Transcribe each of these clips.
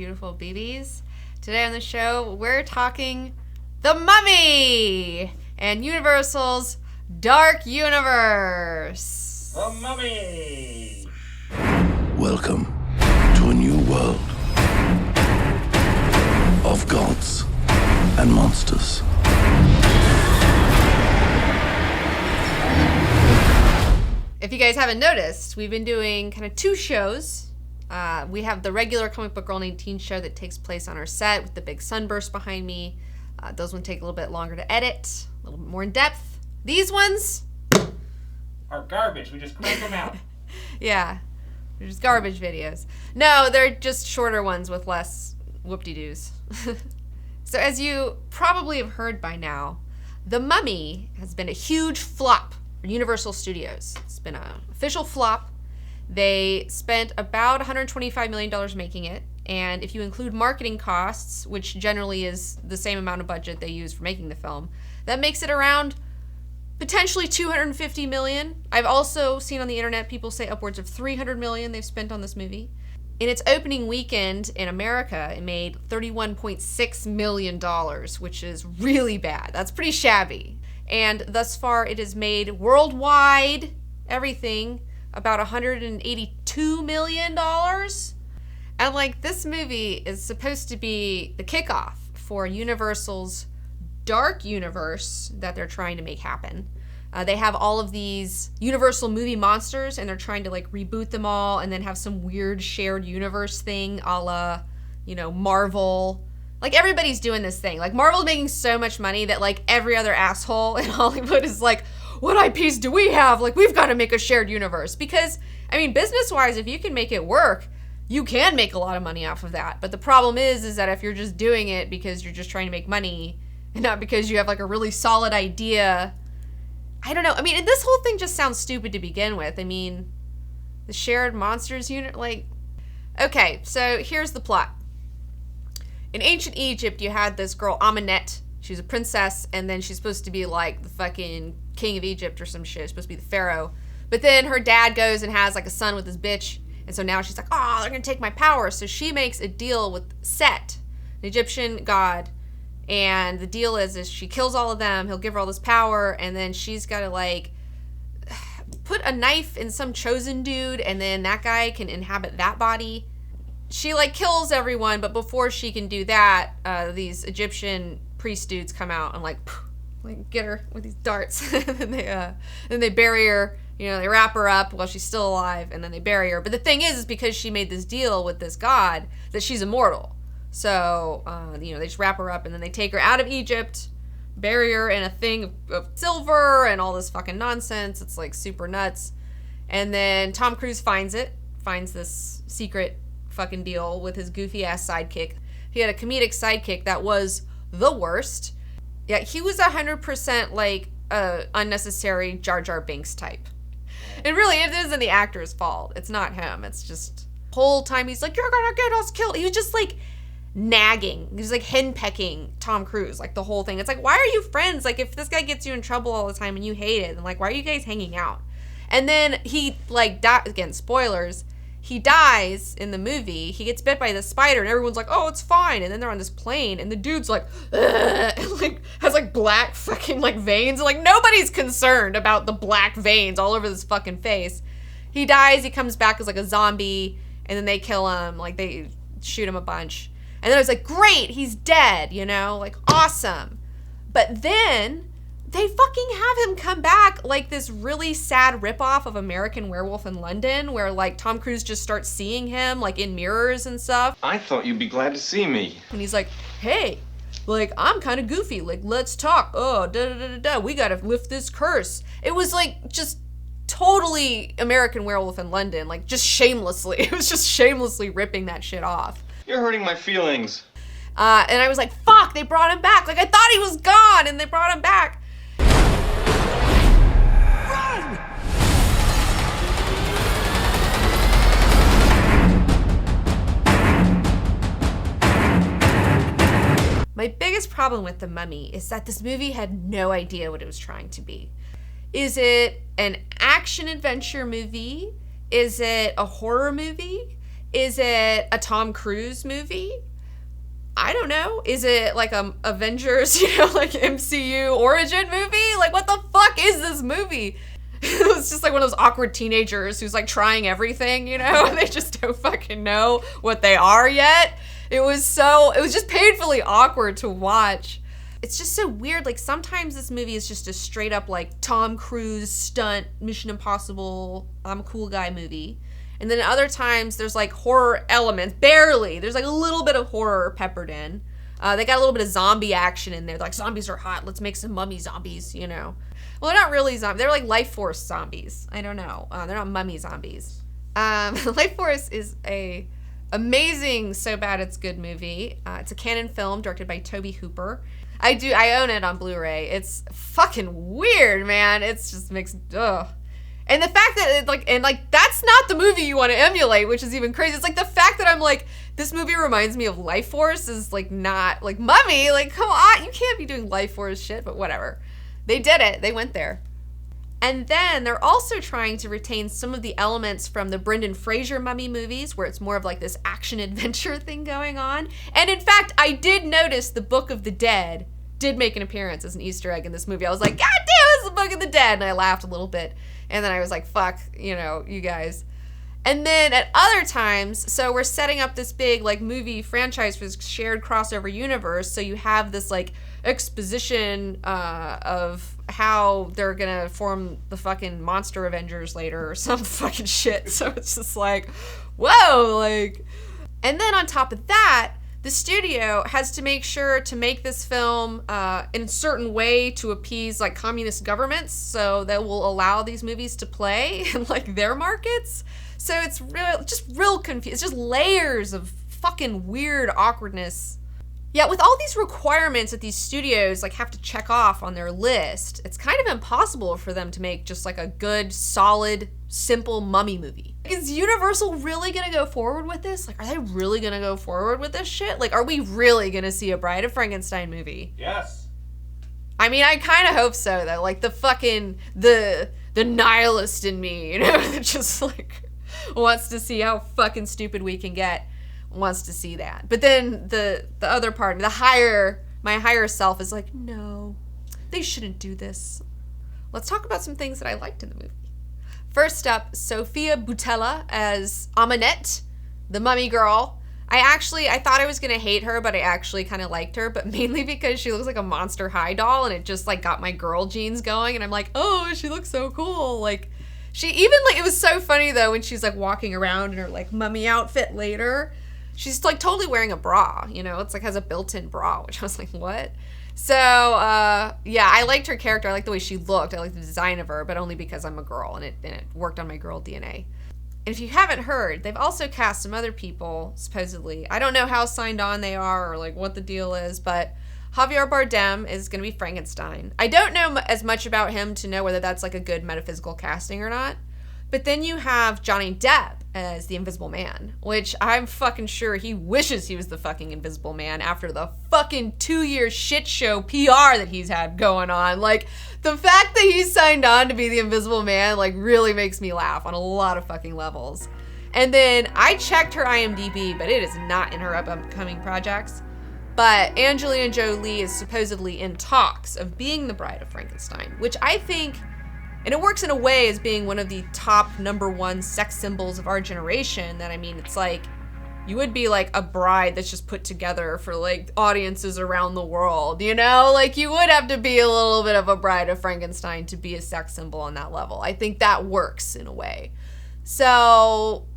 beautiful BBs. Today on the show, we're talking The Mummy and Universal's Dark Universe. The Mummy! Welcome to a new world of gods and monsters. If you guys haven't noticed, we've been doing kind of two shows. We have the regular Comic Book Girl Named Teen show that takes place on our set with the big sunburst behind me. Those ones take a little bit longer to edit, a little bit more in depth. These ones are garbage. We just crank them out. Yeah, they're just garbage videos. No, they're just shorter ones with less whoop-de-doos. So as you probably have heard by now, The Mummy has been a huge flop for Universal Studios. It's been an official flop. They spent about $125 million making it, and if you include marketing costs, which generally is the same amount of budget they use for making the film, that makes it around potentially $250 million. I've also seen on the internet people say upwards of $300 million they've spent on this movie. In its opening weekend in America, it made $31.6 million, which is really bad. That's pretty shabby. And thus far, it has made worldwide, everything, about $182 million. And like, this movie is supposed to be the kickoff for Universal's Dark Universe that they're trying to make happen. They have all of these Universal movie monsters, and they're trying to like reboot them all and then have some weird shared universe thing a la, Marvel. Like, everybody's doing this thing. Like, Marvel's making so much money that like every other asshole in Hollywood is like, what IPs do we have? Like, we've got to make a shared universe. Because, business-wise, if you can make it work, you can make a lot of money off of that. But the problem is that if you're just doing it because you're just trying to make money and not because you have like a really solid idea, I don't know. And this whole thing just sounds stupid to begin with. The shared monsters unit, like... Okay, so here's the plot. In ancient Egypt, you had this girl, Amenet. She's a princess, and then she's supposed to be like the fucking king of Egypt or some shit. She's supposed to be the pharaoh. But then her dad goes and has like a son with this bitch, and so now she's like, oh, they're gonna take my power. So she makes a deal with Set, an Egyptian god, and the deal is she kills all of them, he'll give her all this power, and then she's gotta like put a knife in some chosen dude, and then that guy can inhabit that body. She like kills everyone, but before she can do that, these Egyptian priest dudes come out and like get her with these darts. And then they bury her. They wrap her up while she's still alive, and then they bury her. But the thing is because she made this deal with this god that she's immortal. So they just wrap her up, and then they take her out of Egypt, bury her in a thing of silver and all this fucking nonsense. It's like super nuts. And then Tom Cruise finds this secret fucking deal with his goofy ass sidekick. He had a comedic sidekick that was the worst. Yeah, he was 100% like unnecessary Jar Jar Binks type. And really, it isn't the actor's fault. It's not him. It's just the whole time he's like, you're gonna get us killed. He was just like nagging. He was like henpecking Tom Cruise, like the whole thing. It's like, why are you friends? Like, if this guy gets you in trouble all the time and you hate it, then like, why are you guys hanging out? And then he like again, spoilers. He dies in the movie. He gets bit by the spider, and everyone's like, oh, it's fine. And then they're on this plane, and the dude's like, and like has like black fucking like veins. And like, nobody's concerned about the black veins all over this fucking face. He dies. He comes back as like a zombie, and then they kill him. Like, they shoot him a bunch. And then I was like, great, he's dead, like, awesome. But then they fucking have him come back like this really sad ripoff of American Werewolf in London, where like Tom Cruise just starts seeing him like in mirrors and stuff. I thought you'd be glad to see me. And he's like, hey, like, I'm kind of goofy. Like, let's talk. Oh, we gotta lift this curse. It was like just totally American Werewolf in London, like just shamelessly. It was just shamelessly ripping that shit off. You're hurting my feelings. And I was like, fuck, they brought him back. Like, I thought he was gone, and they brought him back. Run! My biggest problem with The Mummy is that this movie had no idea what it was trying to be. Is it an action-adventure movie? Is it a horror movie? Is it a Tom Cruise movie? I don't know. Is it like a Avengers, like MCU origin movie? Like, what the fuck is this movie? It was just like one of those awkward teenagers who's like trying everything, and they just don't fucking know what they are yet. It was just painfully awkward to watch. It's just so weird. Like, sometimes this movie is just a straight up like Tom Cruise stunt, Mission Impossible, I'm a cool guy movie. And then other times there's like horror elements, barely. There's like a little bit of horror peppered in. They got a little bit of zombie action in there. Like, zombies are hot. Let's make some mummy zombies, Well, they're not really zombies. They're like life force zombies. I don't know. They're not mummy zombies. Life Force is a amazing, so bad it's good movie. It's a canon film directed by Tobe Hooper. I own it on Blu-ray. It's fucking weird, man. It's just makes, ugh. And the fact that that's not the movie you want to emulate, which is even crazy. It's like the fact that I'm like, this movie reminds me of Life Force is like not like Mummy. Like, come on, you can't be doing Life Force shit, but whatever. They did it. They went there. And then they're also trying to retain some of the elements from the Brendan Fraser Mummy movies, where it's more of like this action adventure thing going on. And in fact, I did notice the Book of the Dead did make an appearance as an Easter egg in this movie. I was like, God damn, it's the Book of the Dead. And I laughed a little bit. And then I was like, fuck, you guys. And then at other times, so we're setting up this big like movie franchise for this shared crossover universe. So you have this like exposition of how they're gonna form the fucking Monster Avengers later or some fucking shit. So it's just like, whoa, like. And then on top of that, the studio has to make sure to make this film in a certain way to appease like communist governments, so that will allow these movies to play in like their markets. So it's real confused. It's just layers of fucking weird awkwardness. Yeah, with all these requirements that these studios like have to check off on their list, it's kind of impossible for them to make just like a good, solid, simple mummy movie. Is Universal really gonna go forward with this? Like, are they really gonna go forward with this shit? Like, are we really gonna see a Bride of Frankenstein movie? Yes. I mean, I kind of hope so, though. Like, the fucking, the nihilist in me, that just like wants to see how fucking stupid we can get, wants to see that. But then the other part, my higher self is like, no, they shouldn't do this. Let's talk about some things that I liked in the movie. First up, Sofia Boutella as Amanette, the mummy girl. I thought I was going to hate her, but I actually kind of liked her, but mainly because she looks like a Monster High doll, and it just like got my girl genes going, and I'm like, oh, she looks so cool. Like, she even like, it was so funny though when she's like walking around in her like mummy outfit later. She's like totally wearing a bra, it's like has a built-in bra, which I was like, what? So, yeah, I liked her character. I liked the way she looked. I liked the design of her, but only because I'm a girl, and it worked on my girl DNA. And if you haven't heard, they've also cast some other people, supposedly. I don't know how signed on they are or, like, what the deal is, but Javier Bardem is going to be Frankenstein. I don't know as much about him to know whether that's, like, a good metaphysical casting or not. But then you have Johnny Depp as the Invisible Man, which I'm fucking sure he wishes he was the fucking Invisible Man after the fucking 2-year shit show PR that he's had going on. Like, the fact that he's signed on to be the Invisible Man, like, really makes me laugh on a lot of fucking levels. And then I checked her IMDb, but it is not in her upcoming projects. But Angelina Jolie is supposedly in talks of being the Bride of Frankenstein, which I think... And it works in a way as being one of the top #1 sex symbols of our generation. That, I mean, it's like, you would be like a bride that's just put together for like audiences around the world, Like, you would have to be a little bit of a Bride of Frankenstein to be a sex symbol on that level. I think that works in a way. So,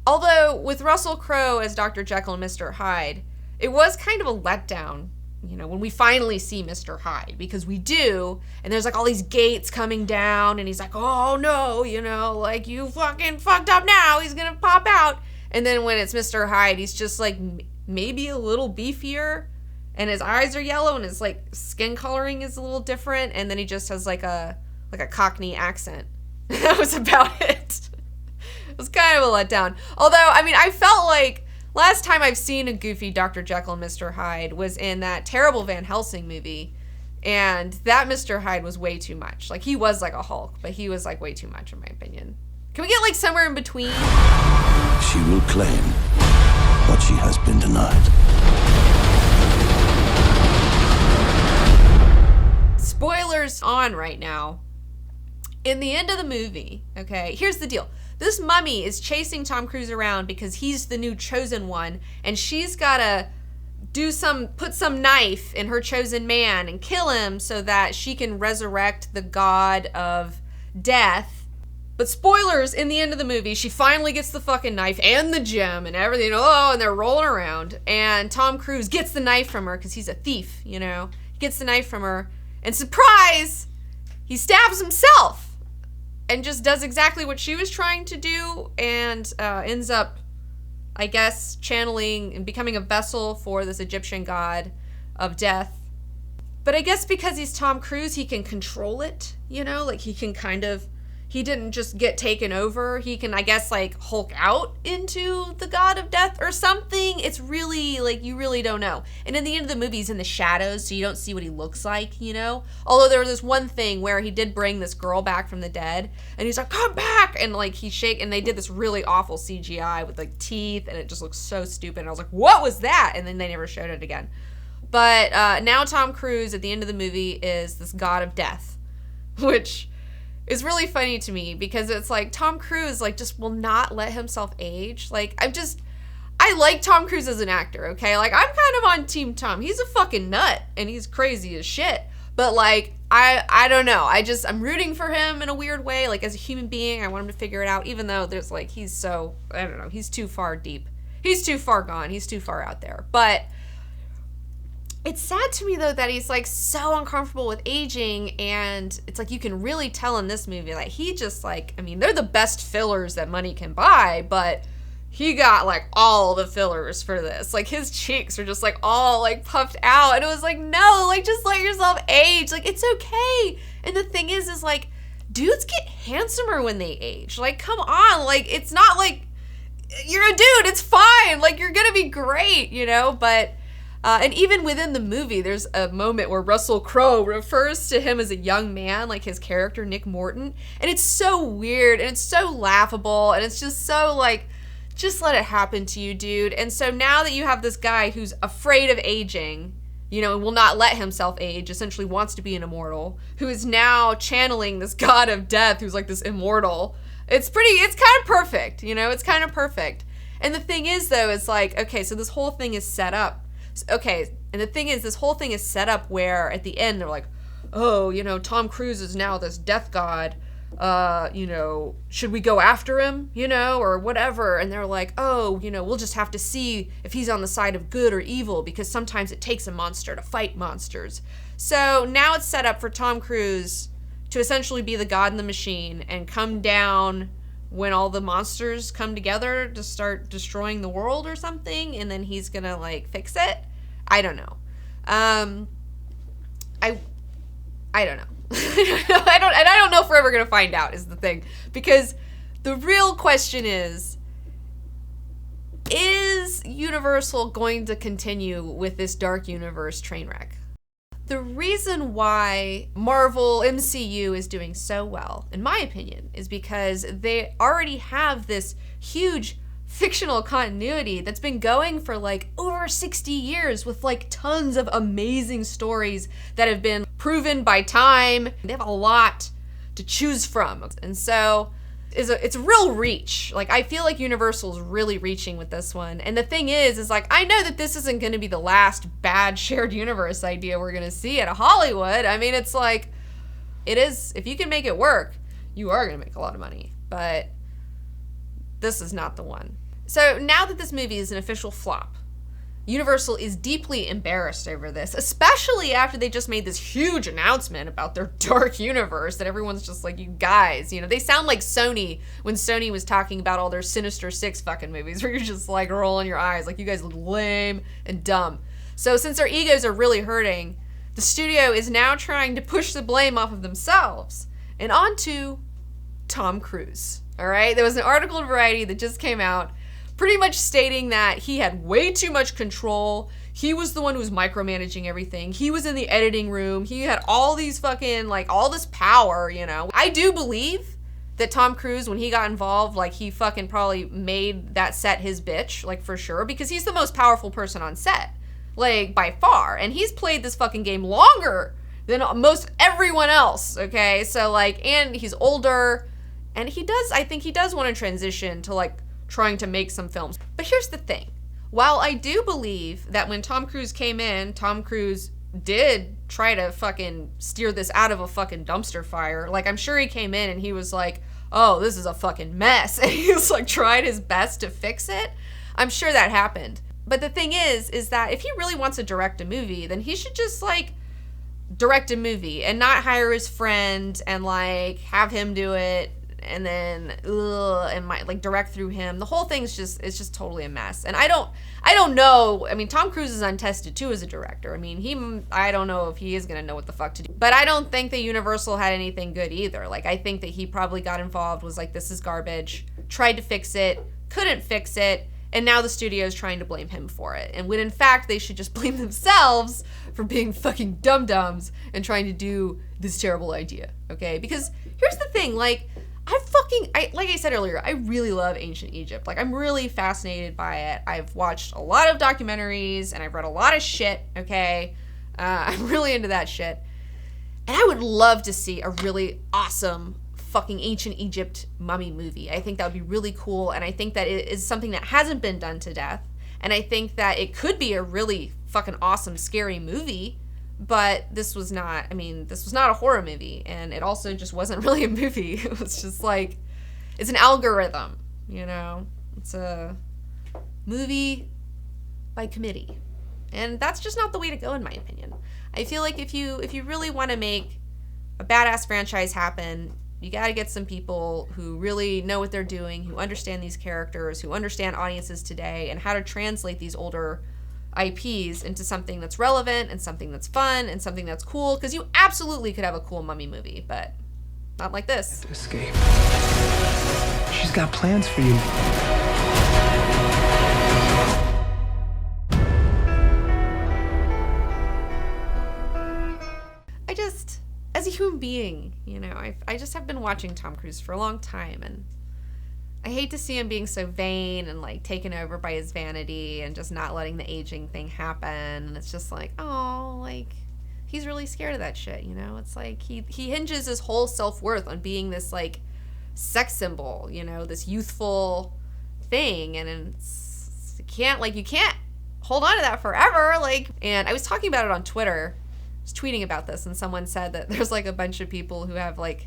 although with Russell Crowe as Dr. Jekyll and Mr. Hyde, it was kind of a letdown, when we finally see Mr. Hyde, because we do, and there's like all these gates coming down, and he's like, oh no, like, you fucking fucked up now, he's gonna pop out. And then when it's Mr. Hyde, he's just like maybe a little beefier, and his eyes are yellow, and his like skin coloring is a little different, and then he just has like a Cockney accent. That was about it. It was kind of a letdown. Although, I mean, I felt like last time I've seen a goofy Dr. Jekyll and Mr. Hyde was in that terrible Van Helsing movie, and that Mr. Hyde was way too much. Like, he was like a Hulk, but he was like way too much in my opinion. Can we get like somewhere in between? She will claim what she has been denied. Spoilers on right now. In the end of the movie, okay, here's the deal. This mummy is chasing Tom Cruise around because he's the new chosen one, and she's gotta put some knife in her chosen man and kill him so that she can resurrect the god of death. But spoilers, in the end of the movie, she finally gets the fucking knife and the gem and everything. Oh, and they're rolling around. And Tom Cruise gets the knife from her because he's a thief, you know. He gets the knife from her. And surprise, he stabs himself and just does exactly what she was trying to do and ends up, I guess, channeling and becoming a vessel for this Egyptian god of death. But I guess because he's Tom Cruise, he can control it, you know? Like, he can kind of... He didn't just get taken over. He can, I guess, like, Hulk out into the god of death or something. It's really, like, you really don't know. And in the end of the movie, he's in the shadows, so you don't see what he looks like, you know? Although there was this one thing where he did bring this girl back from the dead, and he's like, come back! And, like, and they did this really awful CGI with, like, teeth, and it just looks so stupid. And I was like, what was that? And then they never showed it again. But now Tom Cruise, at the end of the movie, is this god of death, which... is really funny to me because it's like Tom Cruise like just will not let himself age. Like I like Tom Cruise as an actor, okay? Like I'm kind of on Team Tom. He's a fucking nut and he's crazy as shit. But like I don't know. I'm rooting for him in a weird way. Like as a human being, I want him to figure it out even though there's like he's so, I don't know, he's too far deep. He's too far gone. He's too far out there. But it's sad to me, though, that he's, like, so uncomfortable with aging, and it's like you can really tell in this movie, like, he just, like, I mean, they're the best fillers that money can buy, but he got, like, all the fillers for this. Like, his cheeks are just, like, all, like, puffed out, and it was like, no, like, just let yourself age. Like, it's okay. And the thing is, like, dudes get handsomer when they age. Like, come on. Like, it's not like, you're a dude, it's fine. Like, you're gonna be great, you know, but... and even within the movie, there's a moment where Russell Crowe refers to him as a young man, like his character, Nick Morton. And it's so weird, and it's so laughable, and it's just so, like, just let it happen to you, dude. And so now that you have this guy who's afraid of aging, you know, and will not let himself age, essentially wants to be an immortal, who is now channeling this god of death who's, like, this immortal, it's kind of perfect, you know? It's kind of perfect. And the thing is, though, is, like, okay, so this whole thing is set up. Okay, and the thing is, this whole thing is set up where at the end they're like, oh, you know, Tom Cruise is now this death god, you know, should we go after him, you know, or whatever, and they're like, oh, you know, we'll just have to see if he's on the side of good or evil, because sometimes it takes a monster to fight monsters. So now it's set up for Tom Cruise to essentially be the god in the machine and come down when all the monsters come together to start destroying the world or something, and then he's gonna, like, fix it. I don't know. I don't know. I don't know if we're ever gonna find out, is the thing. Because the real question is Universal going to continue with this dark universe train wreck? The reason why Marvel MCU is doing so well, in my opinion, is because they already have this huge fictional continuity that's been going for like over 60 years with like tons of amazing stories that have been proven by time. They have a lot to choose from. And so it's a real reach. Like, I feel like Universal's really reaching with this one. And the thing is like, I know that this isn't going to be the last bad shared universe idea we're going to see out of Hollywood. I mean, it's like, it is, if you can make it work, you are going to make a lot of money. But this is not the one. So now that this movie is an official flop, Universal is deeply embarrassed over this, especially after they just made this huge announcement about their dark universe that everyone's just like, you guys, you know, they sound like Sony when Sony was talking about all their Sinister Six fucking movies where you're just like rolling your eyes like, you guys look lame and dumb. So since their egos are really hurting, the studio is now trying to push the blame off of themselves and onto Tom Cruise. All right, there was an article in Variety that just came out pretty much stating that he had way too much control. He was the one who was micromanaging everything. He was in the editing room. He had all these fucking, like, all this power, you know. I do believe that Tom Cruise, when he got involved, like, he fucking probably made that set his bitch, like, for sure, because he's the most powerful person on set, like, by far, and he's played this fucking game longer than most everyone else, okay? So, like, and he's older, and I think he does want to transition to, like, trying to make some films. But here's the thing. While I do believe that when Tom Cruise came in, Tom Cruise did try to fucking steer this out of a fucking dumpster fire. Like, I'm sure he came in and he was like, oh, this is a fucking mess. And he was like, tried his best to fix it. I'm sure that happened. But the thing is that if he really wants to direct a movie, then he should just, like, direct a movie and not hire his friend and, like, have him do it and then and might, like, direct through him. The whole thing's just totally a mess. And I don't know. I mean, Tom Cruise is untested too as a director. I mean, I don't know if he is gonna know what the fuck to do. But I don't think that Universal had anything good either. Like, I think that he probably got involved, was like, this is garbage, tried to fix it, couldn't fix it, and now the studio is trying to blame him for it. And when in fact they should just blame themselves for being fucking dum-dums and trying to do this terrible idea, okay? Because here's the thing, like I said earlier, I really love ancient Egypt. Like, I'm really fascinated by it. I've watched a lot of documentaries and I've read a lot of shit, okay? I'm really into that shit. And I would love to see a really awesome fucking ancient Egypt mummy movie. I think that would be really cool, and I think that it is something that hasn't been done to death, and I think that it could be a really fucking awesome, scary movie, but this was not a horror movie, and it also just wasn't really a movie. It was just like, it's an algorithm, you know? It's a movie by committee, and that's just not the way to go, in my opinion. I feel like if you really want to make a badass franchise happen, you got to get some people who really know what they're doing, who understand these characters, who understand audiences today, and how to translate these older IPs into something that's relevant and something that's fun and something that's cool, because you absolutely could have a cool mummy movie, but not like this. To escape. She's got plans for you. As a human being, you know, I just have been watching Tom Cruise for a long time, and I hate to see him being so vain and, like, taken over by his vanity and just not letting the aging thing happen. And it's just like, oh, like, he's really scared of that shit, you know? It's like he hinges his whole self-worth on being this, like, sex symbol, you know, this youthful thing, and you can't hold on to that forever, like. And I was talking about it on Twitter, tweeting about this, and someone said that there's, like, a bunch of people who have, like,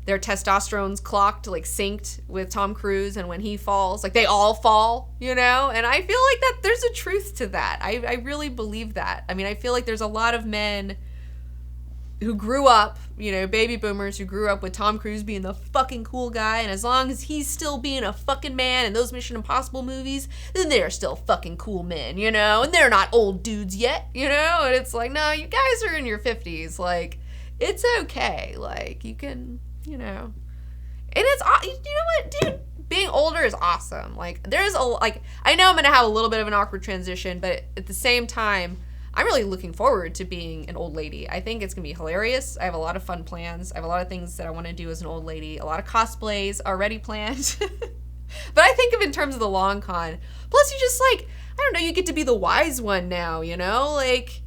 their testosterone's clocked, like, synced with Tom Cruise, and when he falls, like, they all fall, you know? And I feel like that there's a truth to that. I really believe that. I mean, I feel like there's a lot of men who grew up, you know, baby boomers who grew up with Tom Cruise being the fucking cool guy, and as long as he's still being a fucking man in those Mission Impossible movies, then they're still fucking cool men, you know? And they're not old dudes yet, you know? And it's like, no, you guys are in your 50s. Like, it's okay. Like, you can, you know. And it's, you know what, dude? Being older is awesome. Like, I know I'm going to have a little bit of an awkward transition, but at the same time, I'm really looking forward to being an old lady. I think it's going to be hilarious. I have a lot of fun plans. I have a lot of things that I want to do as an old lady. A lot of cosplays already planned. But I think of in terms of the long con. Plus, you just, like, I don't know, you get to be the wise one now, you know? Like,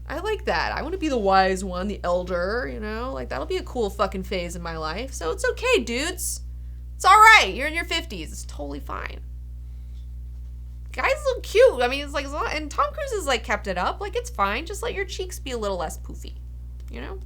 I like that. I want to be the wise one, the elder, you know? Like, that'll be a cool fucking phase in my life. So it's okay, dudes. It's all right. You're in your 50s. It's totally fine. Guys look cute. I mean, it's like, and Tom Cruise has, like, kept it up. Like, it's fine. Just let your cheeks be a little less poofy, you know?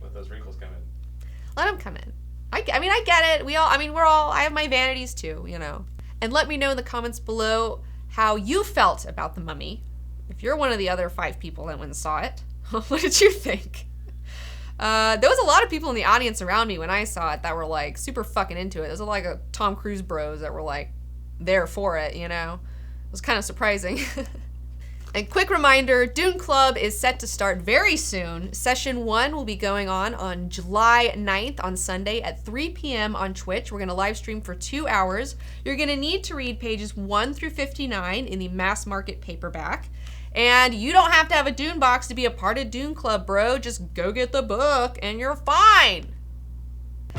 Let those wrinkles come in. Let them come in. I mean, I get it. I have my vanities too, you know? And let me know in the comments below how you felt about The Mummy. If you're one of the other 5 people that went and saw it, what did you think? There was a lot of people in the audience around me when I saw it that were, like, super fucking into it. There's like a Tom Cruise bros that were, like, there for it, you know? It was kind of surprising. And quick reminder, Dune Club is set to start very soon. Session 1 will be going on July 9th on Sunday at 3 p.m. on Twitch. We're going to live stream for 2 hours. You're going to need to read pages 1 through 59 in the mass market paperback. And you don't have to have a Dune box to be a part of Dune Club, bro. Just go get the book and you're fine.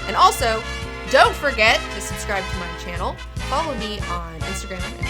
And also, don't forget to subscribe to my channel. Follow me on Instagram and